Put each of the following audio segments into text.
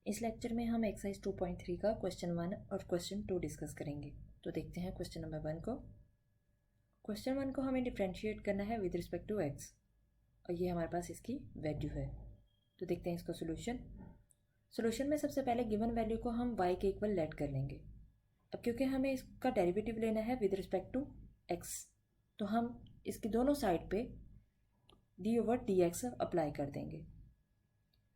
इस लेक्चर में हम एक्सरसाइज 2.3 का क्वेश्चन 1 और क्वेश्चन 2 डिस्कस करेंगे। तो देखते हैं क्वेश्चन नंबर 1 को। क्वेश्चन 1 को हमें डिफ्रेंशिएट करना है विद रिस्पेक्ट टू एक्स और ये हमारे पास इसकी वैल्यू है। तो देखते हैं इसका सोल्यूशन में सबसे पहले गिवन वैल्यू को हम y के इक्वल लेट कर लेंगे। अब क्योंकि हमें इसका डेरिवेटिव लेना है विद रिस्पेक्ट टू x, तो हम इसकी दोनों साइड पे d/dx अप्लाई कर देंगे।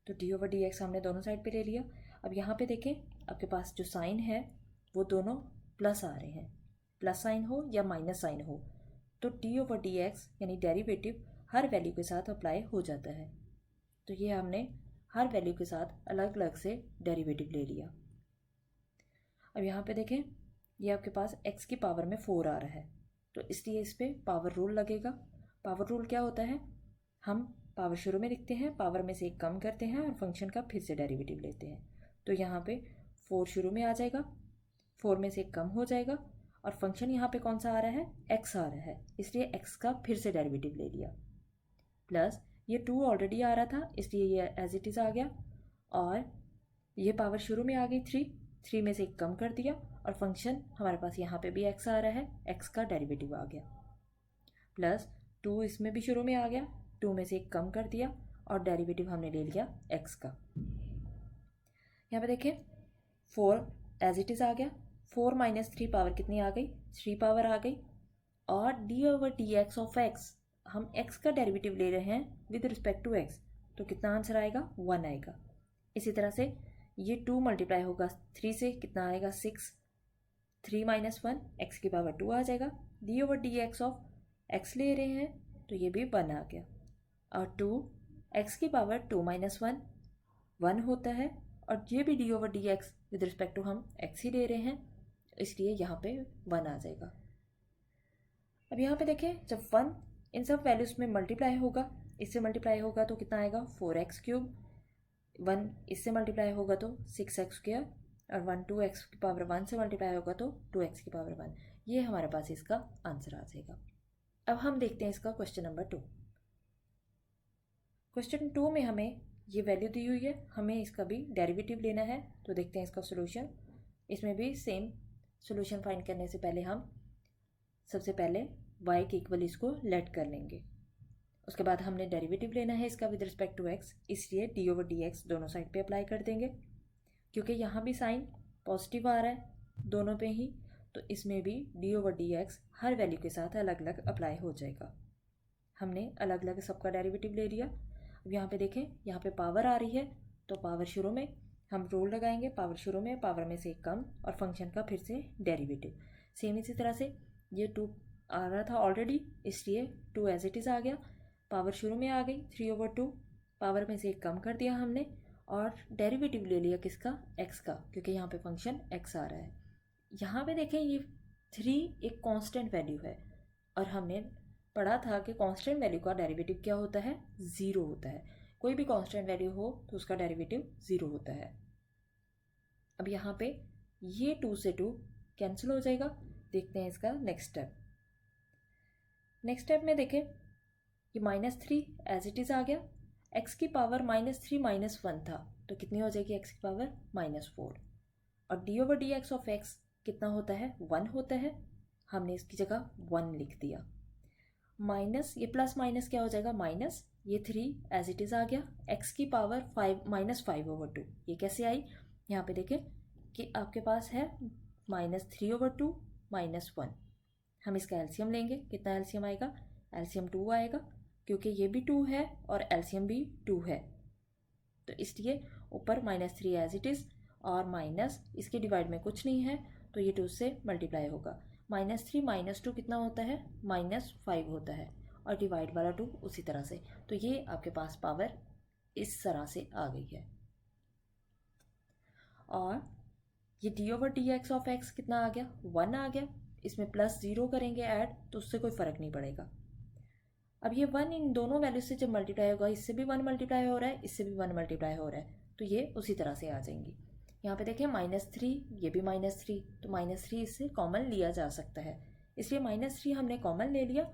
तो d/dx हमने दोनों साइड पे ले लिया। अब यहाँ पे देखें, आपके पास जो साइन है वो दोनों प्लस आ रहे हैं, प्लस साइन हो या माइनस साइन हो, तो d/dx यानी डेरिवेटिव हर वैल्यू के साथ अप्लाई हो जाता है। तो ये हमने हर वैल्यू के साथ अलग अलग से डेरिवेटिव ले लिया। अब यहाँ पे देखें, ये आपके पास x की पावर में 4 आ रहा है, तो इसलिए इस पर पावर रूल लगेगा। पावर रूल क्या होता है, हम पावर शुरू में लिखते हैं, पावर में से एक कम करते हैं और फंक्शन का फिर से डेरिवेटिव लेते हैं। तो यहाँ पे 4 शुरू में आ जाएगा, 4 में से एक कम हो जाएगा और फंक्शन यहाँ पे कौन सा आ रहा है, x आ रहा है, इसलिए x का फिर से डेरिवेटिव ले लिया। प्लस ये 2 ऑलरेडी आ रहा था, इसलिए ये एज इट इज़ आ गया और ये पावर शुरू में आ गई 3 में से एक कम कर दिया और फंक्शन हमारे पास यहाँ पे भी x आ रहा है, x का डेरिवेटिव आ गया। प्लस 2 इसमें भी शुरू में आ गया, 2 में से एक कम कर दिया और डेरिवेटिव हमने ले लिया x का। यहाँ पे देखें 4 एज इट इज़ आ गया, 4 - 3 पावर कितनी आ गई, 3 पावर आ गई और d/dx ऑफ x, हम x का डेरिवेटिव ले रहे हैं विद रिस्पेक्ट टू x, तो कितना आंसर आएगा, 1 आएगा। इसी तरह से ये 2 मल्टीप्लाई होगा 3 से, कितना आएगा 6, 3 - 1 x की पावर 2 आ जाएगा। d/dx ऑफ x ले रहे हैं तो ये भी 1 आ गया और 2 x की पावर 2 - 1 1 होता है और ये भी d/dx विद रिस्पेक्ट टू हम x ही ले रहे हैं, इसलिए यहाँ पे 1 आ जाएगा। अब यहाँ पे देखें, जब 1 इन सब वैल्यूज़ में मल्टीप्लाई होगा, इससे मल्टीप्लाई होगा तो कितना आएगा 4x³, 1 इससे मल्टीप्लाई होगा तो 6x² और 1 2x की पावर 1 से मल्टीप्लाई होगा तो 2x की पावर 1। ये हमारे पास इसका आंसर आ जाएगा। अब हम देखते हैं इसका क्वेश्चन नंबर 2। क्वेश्चन 2 में हमें ये वैल्यू दी हुई है, हमें इसका भी डेरिवेटिव लेना है। तो देखते हैं इसका सोल्यूशन। इसमें भी सेम सोल्यूशन फाइंड करने से पहले हम सबसे पहले y के इक्वल इसको लेट कर लेंगे। उसके बाद हमने डेरिवेटिव लेना है इसका विद रिस्पेक्ट टू x, इसलिए d/dx दोनों साइड पे अप्लाई कर देंगे। क्योंकि यहाँ भी साइन पॉजिटिव आ रहा है दोनों पे ही, तो इसमें भी d/dx हर वैल्यू के साथ अलग अलग अप्लाई हो जाएगा। हमने अलग अलग सबका डेरिवेटिव ले लिया। अब यहाँ पे देखें, यहाँ पे पावर आ रही है तो पावर शुरू में हम रूल लगाएंगे, पावर शुरू में, पावर में से कम और फंक्शन का फिर से डेरिवेटिव। सेम इसी तरह से ये 2 आ रहा था ऑलरेडी, इसलिए 2 एज इट इज़ आ गया, पावर शुरू में आ गई 3/2, पावर में से एक कम कर दिया हमने और डेरिवेटिव ले लिया किसका, x का, क्योंकि यहाँ पे फंक्शन x आ रहा है। यहाँ पे देखें, ये 3 एक कांस्टेंट वैल्यू है और हमने पढ़ा था कि कांस्टेंट वैल्यू का डेरिवेटिव क्या होता है, 0 होता है। कोई भी कांस्टेंट वैल्यू हो तो उसका डेरिवेटिव 0 होता है। अब यहाँ पे ये 2 से 2 कैंसिल हो जाएगा। देखते हैं इसका नेक्स्ट स्टेप। नेक्स्ट स्टेप में देखें, ये -3 एज इट इज़ आ गया, x की पावर -3 - 1 था तो कितनी हो जाएगी x की पावर -4 और d/dx ऑफ x कितना होता है, 1 होता है, हमने इसकी जगह 1 लिख दिया। माइनस ये प्लस माइनस क्या हो जाएगा, माइनस ये 3 एज इट इज़ आ गया, x की पावर -5/2, ये कैसे आई, यहाँ पे देखें कि आपके पास है -3/2 -1, हम इसका एलसीएम लेंगे, कितना एलसीएम आएगा, एलसीएम 2 आएगा, क्योंकि ये भी 2 है और एलसीएम भी 2 है, तो इसलिए ऊपर -3 एज इट इज़ और माइनस इसके डिवाइड में कुछ नहीं है तो ये 2 से मल्टीप्लाई होगा। -3 - 2 कितना होता है, -5 होता है और डिवाइड वाला 2 उसी तरह से, तो ये आपके पास पावर इस तरह से आ गई है। और ये d/dx ऑफ x कितना आ गया, 1 आ गया, इसमें +0 करेंगे ऐड तो उससे कोई फ़र्क नहीं पड़ेगा। अब ये 1 इन दोनों वैल्यू से जब मल्टीप्लाई होगा, इससे भी 1 मल्टीप्लाई हो रहा है, इससे भी 1 मल्टीप्लाई हो रहा है, तो ये उसी तरह से आ जाएंगी। यहाँ पे देखें -3, ये भी -3, तो -3 इससे कॉमन लिया जा सकता है, इसलिए -3 हमने कॉमन ले लिया।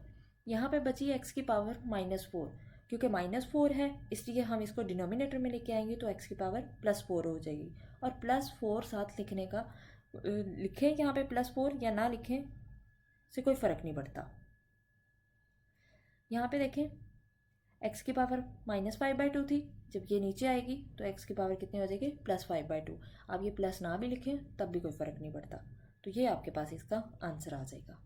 यहाँ पे बची x की पावर -4, क्योंकि -4 है इसलिए हम इसको डिनोमिनेटर में लेके आएंगे तो x की पावर +4 हो जाएगी। और +4 साथ लिखने का लिखें यहाँ पे +4 या ना लिखें से कोई फ़र्क नहीं पड़ता। यहाँ पे देखें x की पावर -5/2 थी, जब ये नीचे आएगी तो x की पावर कितनी हो जाएगी +5/2। अब ये प्लस ना भी लिखें तब भी कोई फ़र्क नहीं पड़ता। तो ये आपके पास इसका आंसर आ जाएगा।